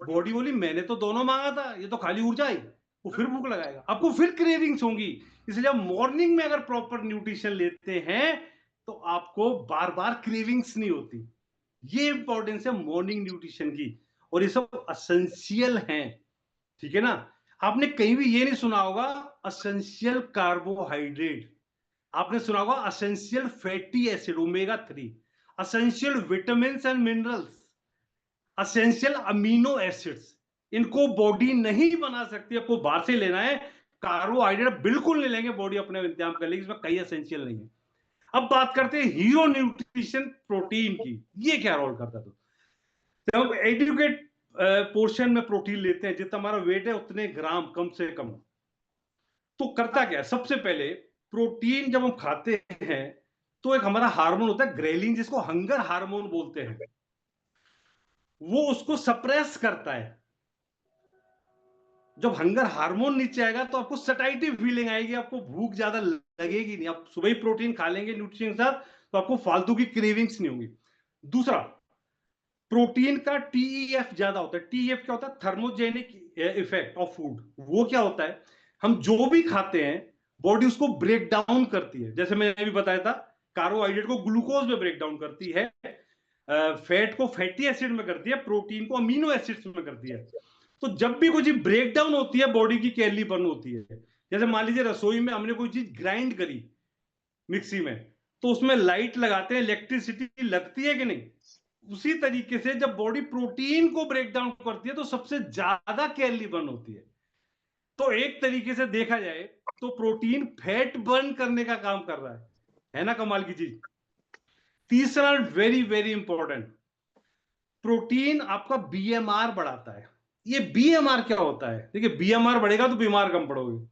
बॉडी बोली मैंने तो दोनों मांगा था, ये तो खाली ऊर्जा आई, वो फिर भूख लगाएगा, आपको फिर क्रेविंग्स होंगी। इसलिए मॉर्निंग में अगर प्रॉपर न्यूट्रिशन लेते हैं तो आपको बार बार क्रेविंग्स नहीं होती। ये इंपॉर्टेंस है मॉर्निंग न्यूट्रिशन की, और ये सब असेंशियल हैं, ठीक है ना। आपने कहीं भी ये नहीं सुना होगा असेंशियल कार्बोहाइड्रेट, आपने सुना होगा essential fatty acid omega 3, essential vitamin and minerals, essential amino acids. इनको बॉडी नहीं बना सकती, आपको बाहर से लेना है। कार्बोहाइड्रेट बिल्कुल नहीं लेंगे, बॉडी अपने इंतजाम कर लेगी, इसमें कई एसेंशियल नहीं है। अब बात करते हैं हीरो न्यूट्रिशन प्रोटीन की, ये क्या रोल करता है? तो हम एडुकेट पोर्शन में प्रोटीन लेते हैं, जितना हमारा वेट है उतने ग्राम कम से कम। तो करता क्या है, सबसे पहले प्रोटीन जब हम खाते हैं तो एक हमारा हार्मोन होता है ग्रेलिन, जिसको हंगर हार्मोन बोलते हैं, वो उसको सप्रेस करता है। जब हंगर हार्मोन नीचे आएगा तो आपको सटाइटी फीलिंग आएगी, आपको भूख ज्यादा लगेगी नहीं, आप सुबह ही प्रोटीन खा लेंगे न्यूट्रिशन के साथ, तो आपको फालतू की क्रेविंग्स नहीं होंगी। दूसरा, प्रोटीन का टीईएफ ज्यादा होता है। टीईएफ क्या होता है? Thermogenic effect of food. वो क्या होता है? हम जो भी खाते हैं बॉडी उसको ब्रेक डाउन करती है, जैसे मैंने भी बताया था, कार्बोहाइड्रेट को ग्लूकोज में ब्रेक डाउन करती है, फैट को फैटी एसिड में करती है, प्रोटीन को अमीनो एसिड्स में करती है। तो जब भी कोई चीज ब्रेक डाउन होती है बॉडी की कैलोरी बर्न होती है। जैसे मान लीजिए रसोई में हमने कोई चीज ग्राइंड करी मिक्सी में, तो उसमें लाइट लगाते हैं, इलेक्ट्रिसिटी लगती है कि नहीं? उसी तरीके से जब बॉडी प्रोटीन को ब्रेक डाउन करती है तो सबसे ज्यादा कैलोरी बर्न होती है। तो एक तरीके से देखा जाए तो प्रोटीन फैट बर्न करने का काम कर रहा है ना, कमाल की चीज। तीसरा, वेरी वेरी इंपॉर्टेंट, प्रोटीन आपका बीएमआर बढ़ाता है। ये बीएमआर क्या होता है? देखिए बीएमआर बढ़ेगा तो बीमार कम पड़ोगे।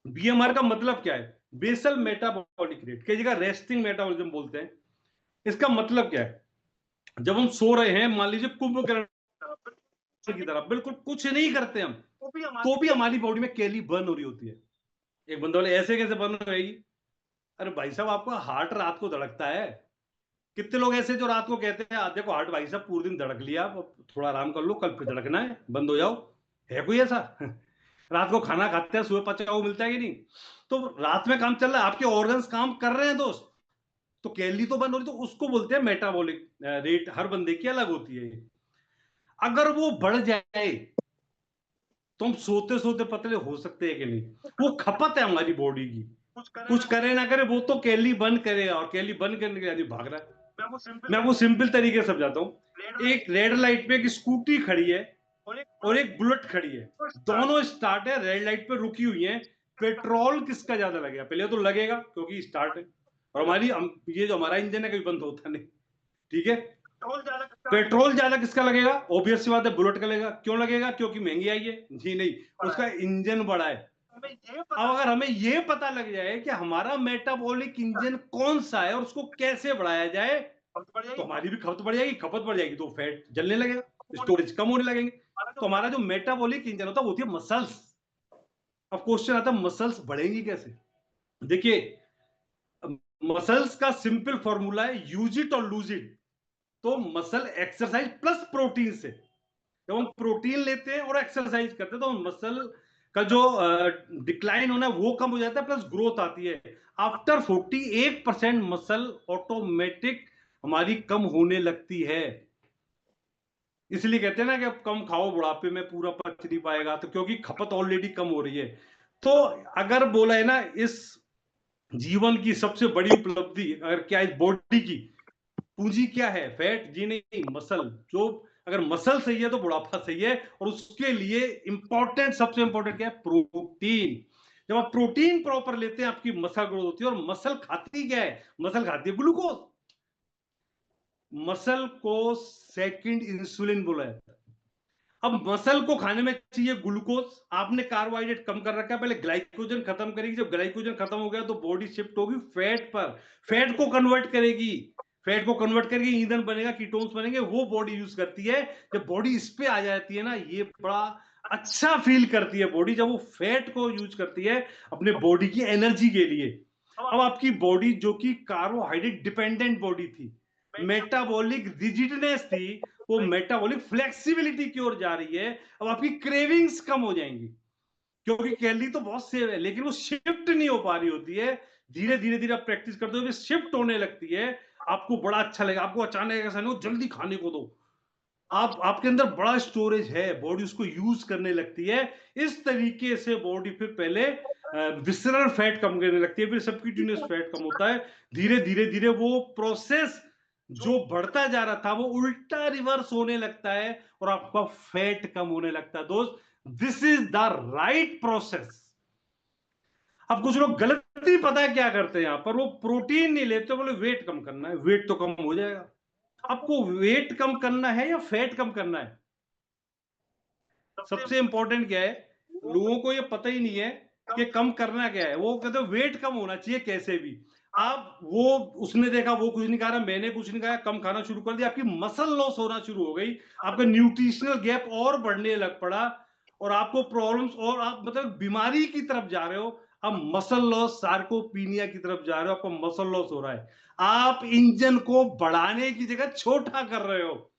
बीएमआर का मतलब क्या है? बेसल मेटाबॉलिक रेट, कई जगह रेस्टिंग मेटाबॉलिज्म बोलते हैं। इसका मतलब क्या है? जब हम सो रहे हैं, मान लीजिए कुंभकर्ण की तरह बिल्कुल कुछ नहीं करते हम, तो भी हमारी बॉडी में कैलोरी बर्न हो रही होती है। एक बंदा बोले ऐसे कैसे बर्न होगी? अरे भाई साहब, आपका हार्ट रात को धड़कता है। कितने लोग ऐसे जो रात को कहते हैं देखो हार्ट भाई साहब पूरे दिन धड़क लिया, थोड़ा आराम कर लो, कल फिर धड़कना है, बंद हो जाओ। है कोई ऐसा? रात को खाना खाते हैं, सुबह पचा हुआ मिलता है कि नहीं? तो रात में काम चल रहा है, आपके ऑर्गन्स काम कर रहे हैं दोस्त, तो कैलोरी तो बर्न हो रही, तो उसको बोलते हैं मेटाबॉलिक रेट। हर बंदे की अलग होती है। अगर वो बढ़ जाए तो हम सोते सोते पतले हो सकते हैं कि नहीं? वो खपत है हमारी बॉडी की, कुछ करे ना करे वो तो कैलोरी बर्न करेगा, और कैलोरी बर्न करने के लिए भाग रहा है। मैं वो सिंपल तरीके से समझाता हूँ। एक रेड लाइट पे एक स्कूटी खड़ी है और एक बुलेट खड़ी है, दोनों स्टार्ट है, रेड लाइट पे रुकी हुई है, पेट्रोल किसका ज्यादा लगेगा? पहले तो लगेगा क्योंकि स्टार्ट है, और हमारी ये जो हमारा इंजन है कभी बंद होता नहीं, ठीक है। पेट्रोल ज्यादा किसका लगेगा? ऑब्वियस सी बात है, बुलेट का लगेगा। क्यों लगेगा? क्योंकि महंगी आई है? जी नहीं, उसका इंजन बड़ा है। अब अगर हमें ये पता लग जाए कि हमारा मेटाबॉलिक इंजन कौन सा है और उसको कैसे बढ़ाया जाए, तो हमारी भी खपत बढ़ जाएगी, खपत बढ़ जाएगी तो फैट जलने लगेगा, स्टोरेज कम होने लगेंगे। तो हमारा जो मेटाबॉलिक इंजन होता है वो होती है मसल्स। अब क्वेश्चन आता है मसल्स बढ़ेंगी कैसे? देखिए, मसल्स का सिंपल फॉर्मूला है यूज इट और लूज इट। तो मसल एक्सरसाइज प्लस प्रोटीन से, जब हम प्रोटीन लेते हैं और एक्सरसाइज करते हैं तो मसल का जो डिक्लाइन होना है वो कम हो जाता है, प्लस ग्रोथ आती है। आफ्टर 48% मसल ऑटोमेटिक हमारी कम होने लगती है। इसलिए कहते हैं ना कि अब कम खाओ, बुढ़ापे में पूरा पच नहीं पाएगा, तो क्योंकि खपत ऑलरेडी कम हो रही है। तो अगर बोला है ना, इस जीवन की सबसे बड़ी उपलब्धि अगर क्या इस बॉडी की पूंजी क्या है? फैट? जी नहीं, मसल। जो अगर मसल सही है तो बुढ़ापा सही है, और उसके लिए इंपॉर्टेंट, सबसे इंपॉर्टेंट क्या है? प्रोटीन। जब आप प्रोटीन प्रॉपर लेते हैं आपकी मसल ग्रोथ होती है। और मसल खाती क्या है? मसल खाती है ग्लूकोज। मसल को सेकंड इंसुलिन बोला जाता है। अब मसल को खाने में चाहिए ग्लूकोज, आपने कार्बोहाइड्रेट कम कर रखा है, पहले ग्लाइकोजन खत्म करेगी। जब ग्लाइकोजन खत्म हो गया तो बॉडी शिफ्ट होगी फैट पर, फैट को कन्वर्ट करेगी, फैट को कन्वर्ट करके ईंधन बनेगा, कीटोन्स बनेंगे, वो बॉडी यूज करती है। जब बॉडी इस पे आ जाती है ना, ये बड़ा अच्छा फील करती है बॉडी जब वो फैट को यूज करती है अपने बॉडी की एनर्जी के लिए। अब आपकी बॉडी जो कि कार्बोहाइड्रेट डिपेंडेंट बॉडी थी, मेटाबॉलिक रिजिडनेस थी, वो मेटाबॉलिक फ्लेक्सिबिलिटी की ओर जा रही है। अब आपकी क्रेविंग्स कम हो जाएंगी, क्योंकि कैलोरी तो बहुत सेव है लेकिन वो शिफ्ट नहीं हो पा रही होती है। धीरे धीरे धीरे आप प्रैक्टिस करते हो शिफ्ट होने लगती है। आपको बड़ा अच्छा लगेगा, आपको अचानक ऐसा नहीं हो जल्दी खाने को दो, आप आपके अंदर बड़ा स्टोरेज है, बॉडी उसको यूज करने लगती है। इस तरीके से बॉडी फिर पहले विसरल फैट कम करने लगती है, फिर सबक्यूटेनियस फैट कम होता है। धीरे धीरे धीरे वो प्रोसेस जो बढ़ता जा रहा था वो उल्टा रिवर्स होने लगता है और आपका फैट कम होने लगता है। दोस्त, this is the right process. अब कुछ लोग गलती पता है क्या करते हैं, यहां पर वो प्रोटीन नहीं लेते, बोले वेट कम करना है, वेट तो कम हो जाएगा। आपको वेट कम करना है या फैट कम करना है? सबसे इंपॉर्टेंट क्या है, लोगों को ये पता ही नहीं है कि कम करना क्या है। वो कहते हैं वेट कम होना चाहिए कैसे भी। आप वो उसने देखा, वो कुछ नहीं खा रहा, मैंने कुछ नहीं खाया, कम खाना शुरू कर दिया, आपकी मसल लॉस होना शुरू हो गई, आपका न्यूट्रिशनल गैप और बढ़ने लग पड़ा, और आपको प्रॉब्लम्स, और आप मतलब बीमारी की तरफ जा रहे हो। अब मसल लॉस, सार्कोपीनिया की तरफ जा रहे हो, आपको मसल लॉस हो रहा है। आप इंजन को बढ़ाने की जगह छोटा कर रहे हो।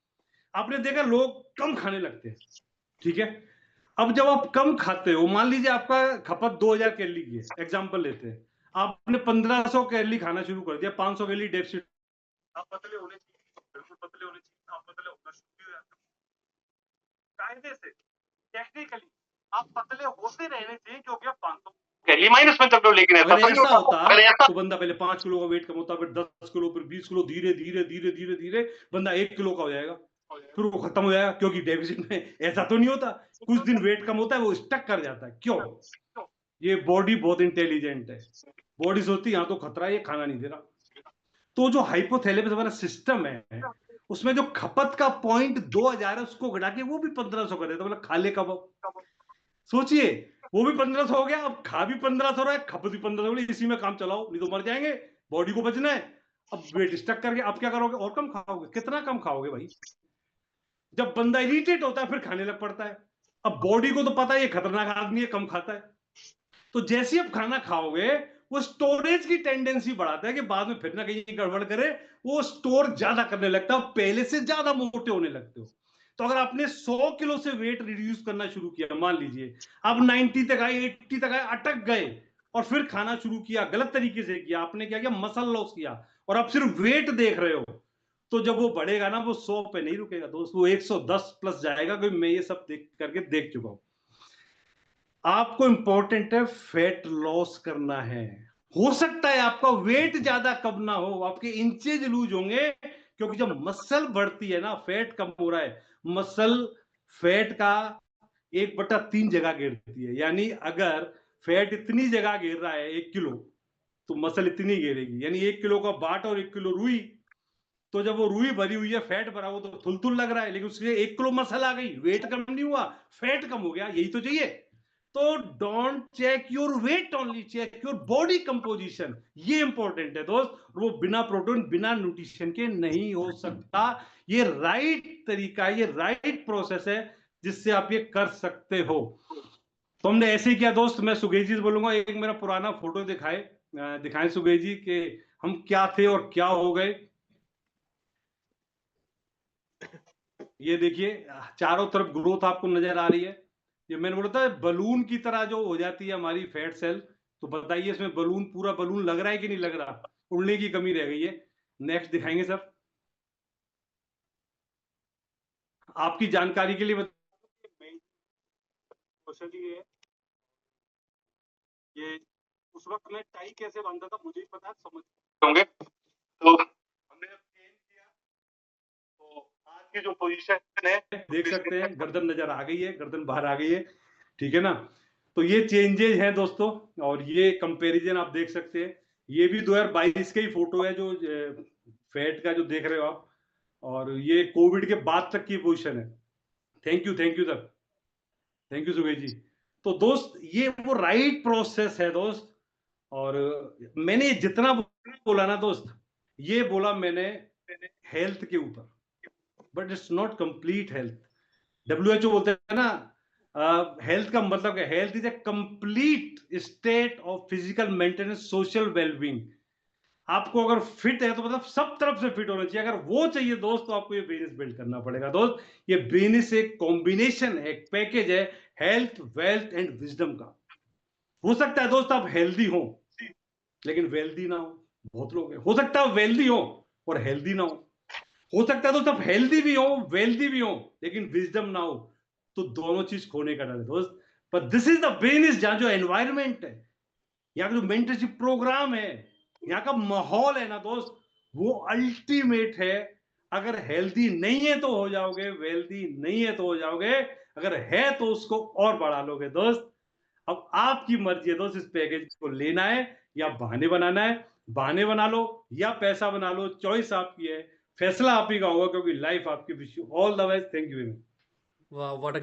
आपने देखा लोग कम खाने लगते हैं, ठीक है। अब जब आप कम खाते हो, मान लीजिए आपका खपत 2000 कैलोरी की है, एग्जांपल लेते हैं, आपने 1500 कैलोरी खाना शुरू कर दिया, 500 कैलोरी डेफिसिट। आप पतले होने चाहिए, बिल्कुल पतले होने चाहिए, आप पतले होना शुरू हो जाते हो कायदे से, टेक्निकली आप पतले होते रहने चाहिए, क्योंकि आप 500 कैलोरी माइनस में चल रहे हो। लेकिन ऐसा होता, तो बंदा पहले 5 किलो का वेट कम होता, फिर 10 किलो, फिर 20 किलो, धीरे धीरे धीरे धीरे धीरे बंदा 1 किलो का हो जाएगा, फिर वो खत्म हो जाएगा। क्योंकि डेफिसिट में ऐसा तो नहीं होता, कुछ दिन वेट कम होता है, वो स्टक कर जाता है। क्यों? ये बॉडी बहुत इंटेलिजेंट है, बॉडी सोचती है यहाँ तो खतरा है, ये खाना नहीं दे रहा। तो जो हाइपोथैलेमस हमारा सिस्टम है, उसमें जो खपत का पॉइंट 2000 है, उसको घटा के वो भी 1500 कर देता, मतलब खा ले कब। सोचिए, वो भी 1500 हो गया, अब खा भी 1500 रहा है, खपत भी 1500, इसी में काम चलाओ, नहीं तो मर जाएंगे, बॉडी को बचना है। अब वेट स्टक करके अब क्या करोगे? और कम खाओगे? कितना कम खाओगे भाई? जब बंदा इरिटेट होता है फिर खाने लग पड़ता है। अब बॉडी को तो पता है ये खतरनाक आदमी है, कम खाता है, तो जैसे आप खाना खाओगे वो स्टोरेज की टेंडेंसी बढ़ाता है कि बाद में फिर ना कहीं गड़बड़ करे, वो स्टोर ज्यादा करने लगता है, पहले से ज्यादा मोटे होने लगते हो। तो अगर आपने 100 किलो से वेट रिड्यूस करना शुरू किया, मान लीजिए आप 90 तक आए, 80 तक आए, अटक गए, और फिर खाना शुरू किया, गलत तरीके से किया, आपने क्या किया? मसल लॉस किया, और आप सिर्फ वेट देख रहे हो, तो जब वो बढ़ेगा ना, वो 100 पे नहीं रुकेगा दोस्त, वो 110 प्लस जाएगा, क्योंकि मैं ये सब देख चुका हूं। आपको इंपॉर्टेंट है फैट लॉस करना है। हो सकता है आपका वेट ज्यादा कम ना हो, आपके इंचेज लूज होंगे, क्योंकि जब मसल बढ़ती है ना, फैट कम हो रहा है, मसल फैट का 1/3 जगह घेरती है। यानी अगर फैट इतनी जगह घेर रहा है 1 किलो, तो मसल इतनी घेरेगी। यानी 1 किलो का बाट और 1 किलो रुई, तो जब वो रुई भरी हुई है, फैट भरा हुआ, तो थुलथुल लग रहा है, लेकिन उसमें 1 किलो मसल आ गई, वेट कम नहीं हुआ, फैट कम हो गया। यही तो चाहिए। तो don't check your weight, only check your body composition. ये इंपॉर्टेंट है दोस्त। वो बिना प्रोटीन, बिना न्यूट्रिशन के नहीं हो सकता। ये राइट तरीका, ये राइट प्रोसेस है जिससे आप ये कर सकते हो। तो हमने ऐसे ही किया दोस्त। मैं सुगेश जी से बोलूंगा, एक मेरा पुराना फोटो दिखाएं सुगेश जी के हम क्या थे और क्या हो गए। ये देखिए, चारों तरफ ग्रोथ आपको नजर आ रही है। ये मैंने बोला था बलून की तरह जो हो जाती है हमारी फैट सेल। तो बताइए इसमें बलून, पूरा बलून लग रहा है कि नहीं लग रहा? उड़ने की कमी रह गई है। नेक्स्ट दिखाएंगे सर। आपकी जानकारी के लिए क्वेश्चन ये है, ये उस वक्त मैं टाई कैसे बांधता था मुझे ही पता है, समझ होंगे। तो हमने जब चेंज किया, तो आज की जो पोजीशन है देख सकते हैं, गर्दन नजर आ गई है, गर्दन बाहर आ गई है, ठीक है ना। तो ये चेंजेज हैं दोस्तों, और ये कंपैरिजन आप देख सकते हैं। ये भी 2022 के ही फोटो है, जो फैट का जो देख रहे हो आप, और ये कोविड के बाद तक की पोजीशन है। Thank you sir, thank you सुगेश जी। तो दोस्त, ये वो राइट प्रोसेस है दोस्त। और मैंने जितना बोला ना दोस्त, ये बोला मैंने हेल्थ के ऊपर, but it's not complete health. WHO बोलते हैं ना, हेल्थ का मतलब है, health is a complete state of physical maintenance, social wellbeing. आपको अगर फिट है तो मतलब सब तरफ से फिट होना चाहिए। अगर वो चाहिए दोस्त, तो आपको ये बिजनेस बिल्ड करना पड़ेगा दोस्त। ये बिजनेस एक कॉम्बिनेशन है, एक पैकेज है, हेल्थ, वेल्थ एंड विजडम का। हो सकता है दोस्त आप हेल्दी हो लेकिन वेल्दी ना हो, बहुत लोग हैं। हो सकता है वेल्दी हो और हेल्दी ना हो सकता है दोस्त आप हेल्दी भी हो, वेल्दी भी हो, लेकिन विजडम ना हो। तो दोनों चीज खोने का डर है दोस्त। पर दिस इज द बिजनेस, जहां जो एनवायरमेंट है, यहाँ का जो मेंटरशिप प्रोग्राम है, यहाँ का माहौल है ना दोस्त, वो अल्टीमेट है। अगर हेल्दी नहीं है तो हो जाओगे, वेल्दी नहीं है तो हो जाओगे, अगर है तो उसको और बढ़ा लोगे दोस्त। अब आपकी मर्जी है दोस्त, इस पैकेज को लेना है या बहाने बनाना है। बहाने बना लो या पैसा बना लो, चॉइस आपकी है, फैसला आप ही का होगा, क्योंकि लाइफ आपकी। Wish you all the best, thank you very much. Wow, what a